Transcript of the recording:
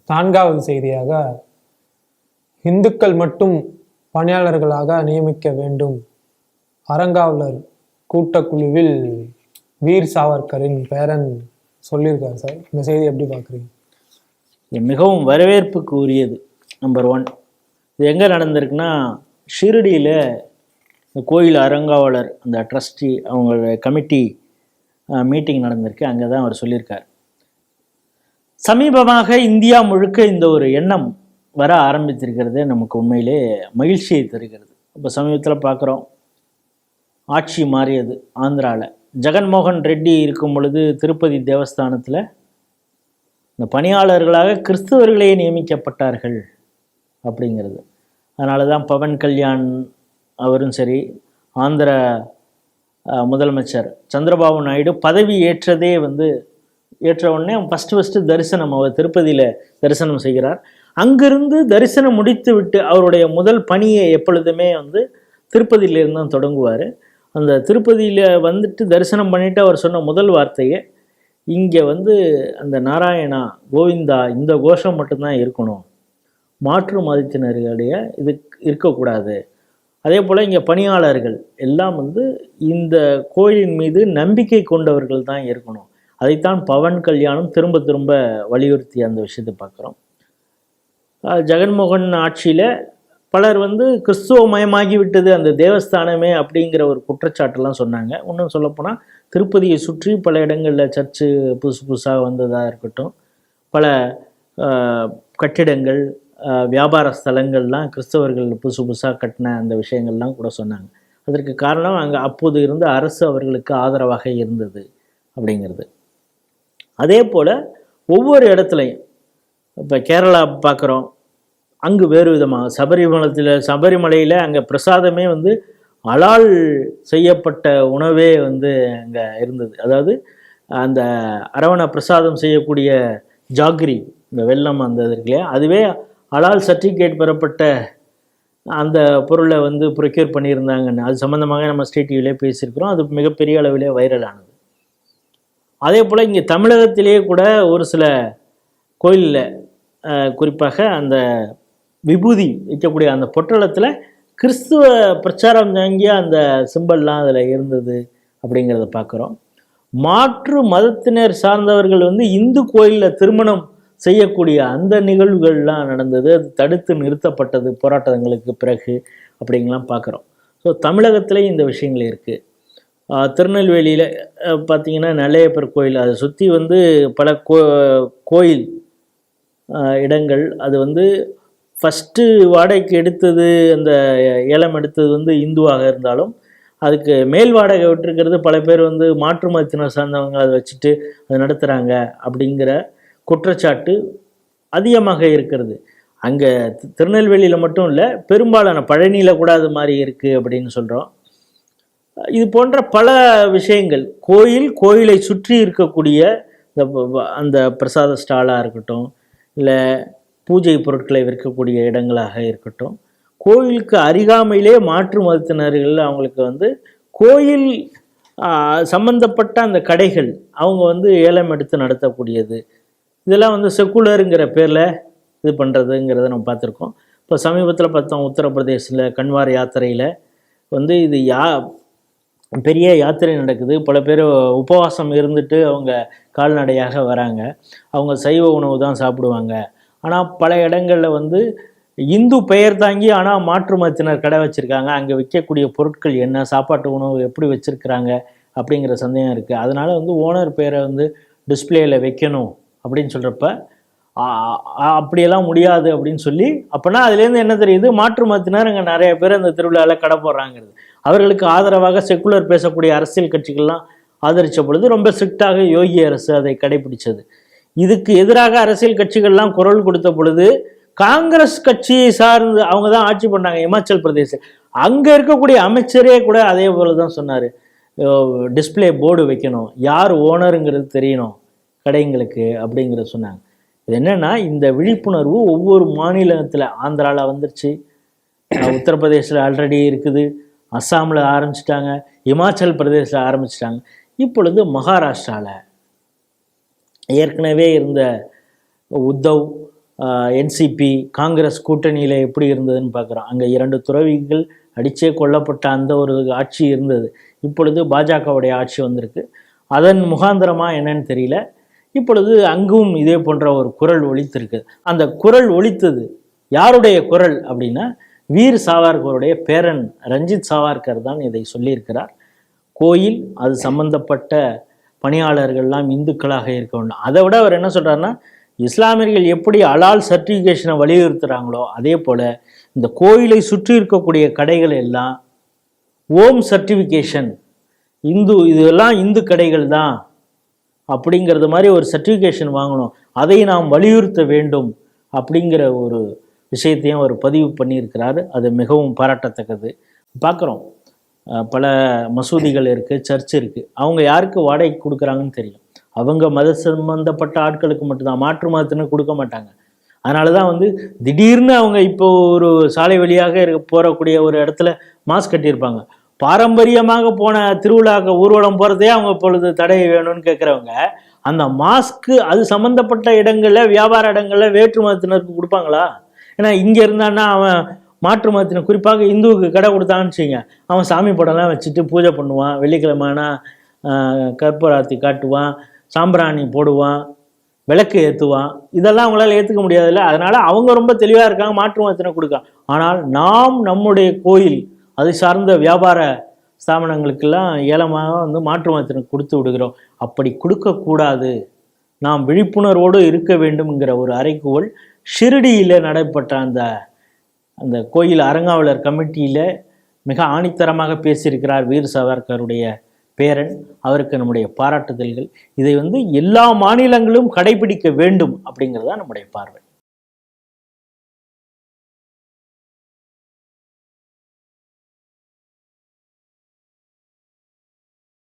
4வது செய்தியாக, இந்துக்கள் மட்டும் பணியாளர்களாக நியமிக்க வேண்டும். அறங்காவலர் கூட்டக்குழுவில் வீர் சாவர்கரின் பேரன் சொல்லியிருக்காரு சார். இந்த செய்தி எப்படி பார்க்குறீங்க? இது மிகவும் வரவேற்புக்கு உரியது. நம்பர் 1, இது எங்கே நடந்திருக்குன்னா, ஷிரடியில் இந்த கோயில் அறங்காவலர் அந்த ட்ரஸ்டி அவங்களோட கமிட்டி மீட்டிங் நடந்திருக்கு. அங்கே தான் அவர் சொல்லியிருக்கார். சமீபமாக இந்தியா முழுக்க இந்த ஒரு எண்ணம் வர ஆரம்பித்திருக்கிறது நமக்கு உண்மையிலே மகிழ்ச்சியை தருகிறது. இப்போ சமீபத்தில் பார்க்குறோம், ஆட்சி மாறியது ஆந்திராவில். ஜெகன்மோகன் ரெட்டி இருக்கும் பொழுது திருப்பதி தேவஸ்தானத்தில் இந்த பணியாளர்களாக கிறிஸ்தவர்களே நியமிக்கப்பட்டார்கள் அப்படிங்கிறது. அதனால தான் பவன் கல்யாண் அவரும் சரி, ஆந்திர முதலமைச்சர் சந்திரபாபு நாயுடு பதவி ஏற்றதே ஏற்ற உடனே ஃபஸ்ட்டு தரிசனம் அவர் திருப்பதியில் தரிசனம் செய்கிறார். அங்கிருந்து தரிசனம் முடித்து விட்டு அவருடைய முதல் பணியை எப்பொழுதுமே திருப்பதியிலேருந்து தான் தொடங்குவார். அந்த திருப்பதியில் வந்துட்டு தரிசனம் பண்ணிவிட்டு அவர் சொன்ன முதல் வார்த்தையே, இங்கே அந்த நாராயணா கோவிந்தா இந்த கோஷம் மட்டும்தான் இருக்கணும், மாற்று மதத்தினர்களுடைய இது இருக்கக்கூடாது. அதே போல் இங்கே பணியாளர்கள் எல்லாம் இந்த கோயிலின் மீது நம்பிக்கை கொண்டவர்கள் தான் இருக்கணும். அதைத்தான் பவன் கல்யாணும் திரும்ப திரும்ப வலியுறுத்தி அந்த விஷயத்தை பார்க்குறோம். ஜெகன்மோகன் ஆட்சியில் பலர் கிறிஸ்துவமயமாகி விட்டது அந்த தேவஸ்தானமே அப்படிங்கிற ஒரு குற்றச்சாட்டெல்லாம் சொன்னாங்க. இன்னும் சொல்லப்போனால் திருப்பதியை சுற்றி பல இடங்களில் சர்ச்சு புதுசாக வந்ததாக இருக்கட்டும், பல கட்டிடங்கள் வியாபார ஸ்தலங்கள்லாம் கிறிஸ்தவர்கள் புதுசாக கட்டின அந்த விஷயங்கள்லாம் கூட சொன்னாங்க. அதற்கு காரணம் அங்கே அப்போது இருந்த அரசு அவர்களுக்கு ஆதரவாக இருந்தது அப்படிங்கிறது. அதே போல் ஒவ்வொரு இடத்துலையும் இப்போ கேரளா பார்க்குறோம், அங்கு வேறு விதமாக சபரிமலையில் அங்கே பிரசாதமே அலால் செய்யப்பட்ட உணவே அங்கே இருந்தது. அதாவது அந்த அரவண பிரசாதம் செய்யக்கூடிய ஜாகிரி, இந்த வெல்லம் அந்த இருக்கு இல்லையா, அதுவே அலால் சர்டிஃபிகேட் பெறப்பட்ட அந்த பொருளை ப்ரொக்யூர் பண்ணியிருந்தாங்கன்னு அது சம்மந்தமாக நம்ம ஸ்டேட் டிவிலே பேசியிருக்கிறோம். அது மிகப்பெரிய அளவிலே வைரலானது. அதே போல் இங்கே தமிழகத்திலே கூட ஒரு சில கோயிலில் குறிப்பாக அந்த விபூதி வைக்கக்கூடிய அந்த பொட்டலத்தில் கிறிஸ்துவ பிரச்சாரம் தாங்கிய அந்த சிம்பல்லாம் அதில் இருந்தது அப்படிங்கிறத பார்க்குறோம். மாற்று மதத்தினர் சார்ந்தவர்கள் இந்து கோயிலில் திருமணம் செய்யக்கூடிய அந்த நிகழ்வுகள்லாம் நடந்தது. அது தடுத்து நிறுத்தப்பட்டது போராட்டங்களுக்கு பிறகு அப்படிங்கலாம் பார்க்குறோம். ஸோ தமிழகத்திலே இந்த விஷயங்கள் இருக்குது. திருநெல்வேலியில் பார்த்திங்கன்னா நெல்லையப்பர் கோயில், அதை சுற்றி பல கோயில் இடங்கள் அது ஃபஸ்ட்டு வாடகைக்கு எடுத்தது, அந்த ஏலம் எடுத்தது இந்துவாக இருந்தாலும் அதுக்கு மேல் வாடகை விட்டுருக்கிறது பல பேர் மாற்று மதத்தினர் சார்ந்தவங்க அதை வச்சுட்டு அதை நடத்துகிறாங்க அப்படிங்கிற குற்றச்சாட்டு அதிகமாக இருக்கிறது. அங்கே திருநெல்வேலியில் மட்டும் இல்லை, பெரும்பாலான பழனியில் கூட அது மாதிரி இருக்குது அப்படின்னு சொல்கிறோம். இது போன்ற பல விஷயங்கள் கோயிலை சுற்றி இருக்கக்கூடிய அந்த பிரசாத ஸ்டாலாக இருக்கட்டும், இல்லை பூஜை பொருட்களை விற்கக்கூடிய இடங்களாக இருக்கட்டும், கோயிலுக்கு அருகாமையிலே மாற்று மதத்தினர்கள் அவங்களுக்கு கோயில் சம்பந்தப்பட்ட அந்த கடைகள் அவங்க ஏலம் எடுத்து நடத்தக்கூடியது, இதெல்லாம் செக்குலருங்கிற பேரில் இது பண்ணுறதுங்கிறத நம்ம பார்த்துருக்கோம். இப்போ சமீபத்தில் பார்த்தோம், உத்தரப்பிரதேசில் கன்வார் யாத்திரையில் இது பெரிய யாத்திரை நடக்குது. பல பேர் உபவாசம் இருந்துட்டு அவங்க கால்நடையாக வராங்க. அவங்க சைவ உணவு தான் சாப்பிடுவாங்க. ஆனால் பல இடங்களில் இந்து பெயர் தாங்கி ஆனால் மாற்று மதத்தினர் கடை வச்சுருக்காங்க. அங்கே விற்கக்கூடிய பொருட்கள் என்ன, சாப்பாட்டு உணவு எப்படி வச்சுருக்கிறாங்க அப்படிங்கிற சந்தேகம் இருக்குது. அதனால் ஓனர் பேரை டிஸ்பிளேயில் வைக்கணும் அப்படின்னு சொல்கிறப்ப அப்படியெல்லாம் முடியாது அப்படின்னு சொல்லி, அப்போனா அதுலேருந்து என்ன தெரியுது, மாற்று மதத்தினர் அங்கே நிறைய பேர் அந்த திருவிழாவில் கடை போடுறாங்கிறது. அவர்களுக்கு ஆதரவாக செக்குலர் பேசக்கூடிய அரசியல் கட்சிகள்லாம் ஆதரித்த பொழுது ரொம்ப ஸ்ட்ரிக்டாக யோகி அரசு அதை கடைபிடிச்சது. இதுக்கு எதிராக அரசியல் கட்சிகள்லாம் குரல் கொடுத்த பொழுது காங்கிரஸ் கட்சியை சார்ந்து அவங்க தான் ஆட்சி பண்ணாங்க இமாச்சல் பிரதேச. அங்கே இருக்கக்கூடிய அமைச்சரே கூட அதே போல தான் சொன்னார், டிஸ்பிளே போர்டு வைக்கணும், யார் ஓனருங்கிறது தெரியணும் கடைங்களுக்கு அப்படிங்கிறத சொன்னாங்க. இது என்னென்னா, இந்த விழிப்புணர்வு ஒவ்வொரு மாநிலத்தில், ஆந்திராவில் வந்துருச்சு, உத்தரப்பிரதேசில் ஆல்ரெடி இருக்குது, அஸ்ஸாமில் ஆரம்பிச்சிட்டாங்க, இமாச்சல் பிரதேசில் ஆரம்பிச்சிட்டாங்க, இப்பொழுது மகாராஷ்டிராவில் ஏற்கனவே இருந்த உத்தவ் என்சிபி காங்கிரஸ் கூட்டணியில் எப்படி இருந்ததுன்னு பார்க்குறோம். அங்கே 2 துறவிகள் அடிச்சே கொல்லப்பட்ட அந்த ஒரு ஆட்சி இருந்தது. இப்பொழுது பாஜகவுடைய ஆட்சி வந்திருக்கு. அதன் முகாந்திரமாக என்னன்னு தெரியல. இப்பொழுது அங்கும் இதே போன்ற ஒரு குரல் ஒலித்திருக்கு. அந்த குரல் ஒலித்தது யாருடைய குரல் அப்படின்னா வீர் சாவர்கருடைய பேரன் ரஞ்சித் சாவர்கர் தான் இதை சொல்லியிருக்கிறார். கோயில் அது சம்பந்தப்பட்ட பணியாளர்கள்லாம் இந்துக்களாக இருக்க வேண்டும். அதை விட அவர் என்ன சொல்கிறாருன்னா, இஸ்லாமியர்கள் எப்படி அலால் சர்டிஃபிகேஷனை வலியுறுத்துகிறாங்களோ அதே போல் இந்த கோயிலை சுற்றி இருக்கக்கூடிய கடைகள் எல்லாம் ஓம் சர்டிஃபிகேஷன், இதெல்லாம் இந்து கடைகள் தான் அப்படிங்கிறது மாதிரி ஒரு சர்டிஃபிகேஷன் வாங்கணும், அதை நாம் வலியுறுத்த வேண்டும் அப்படிங்கிற ஒரு விஷயத்தையும் அவர் பதிவு பண்ணியிருக்கிறாரு. அது மிகவும் பாராட்டத்தக்கது. பார்க்குறோம், பல மசூதிகள் இருக்குது, சர்ச் இருக்குது. அவங்க யாருக்கு வாடகைக்கு கொடுக்குறாங்கன்னு தெரியும். அவங்க மத சம்பந்தப்பட்ட ஆட்களுக்கு மட்டும்தான், மாற்று மதத்தினு கொடுக்க மாட்டாங்க. அதனால தான் திடீர்னு அவங்க இப்போ ஒரு சாலை வழியாக போகக்கூடிய ஒரு இடத்துல மாஸ்க் கட்டியிருப்பாங்க. பாரம்பரியமாக போன திருவிழாக்கு ஊர்வலம் போகிறதே அவங்க இப்பொழுது தடை வேணும்னு கேட்குறவங்க அந்த மாஸ்க்கு அது சம்மந்தப்பட்ட இடங்களில் வியாபார இடங்களில் வேற்று மதத்தினருக்கு கொடுப்பாங்களா? ஏன்னா இங்கே இருந்தான்னா அவன் மாற்று மதத்தினர், குறிப்பாக இந்துவுக்கு கடை கொடுத்தான்னு வச்சுங்க, அவன் சாமி படம்லாம் வச்சுட்டு பூஜை பண்ணுவான், வெள்ளிக்கிழமைனா கற்பூராத்தி காட்டுவான், சாம்பிராணி போடுவான், விளக்கு ஏற்றுவான். இதெல்லாம் அவங்களால ஏற்றுக்க முடியாதுல்ல. அதனால் அவங்க ரொம்ப தெளிவாக இருக்காங்க, மாற்று மதத்தினர் கொடுக்காங்க. ஆனால் நாம் நம்முடைய கோயில் அதை சார்ந்த வியாபார ஸ்தாபனங்களுக்கெல்லாம் ஏலமாக மாற்று மதத்தினர் கொடுத்து விடுகிறோம். அப்படி கொடுக்கக்கூடாது, நாம் விழிப்புணர்வோடு இருக்க வேண்டும்ங்கிற ஒரு அறைகூவல் ஷிரடியில் நடைபெற்ற அந்த கோயில் அறங்காவலர் கமிட்டியில் மிக ஆணித்தரமாக பேசியிருக்கிறார் வீர் சாவர்கருடைய பேரன். அவருக்கு நம்முடைய பாராட்டுதல்கள். இதை எல்லா மாநிலங்களும் கடைபிடிக்க வேண்டும் அப்படிங்கிறது தான் நம்முடைய பார்வை.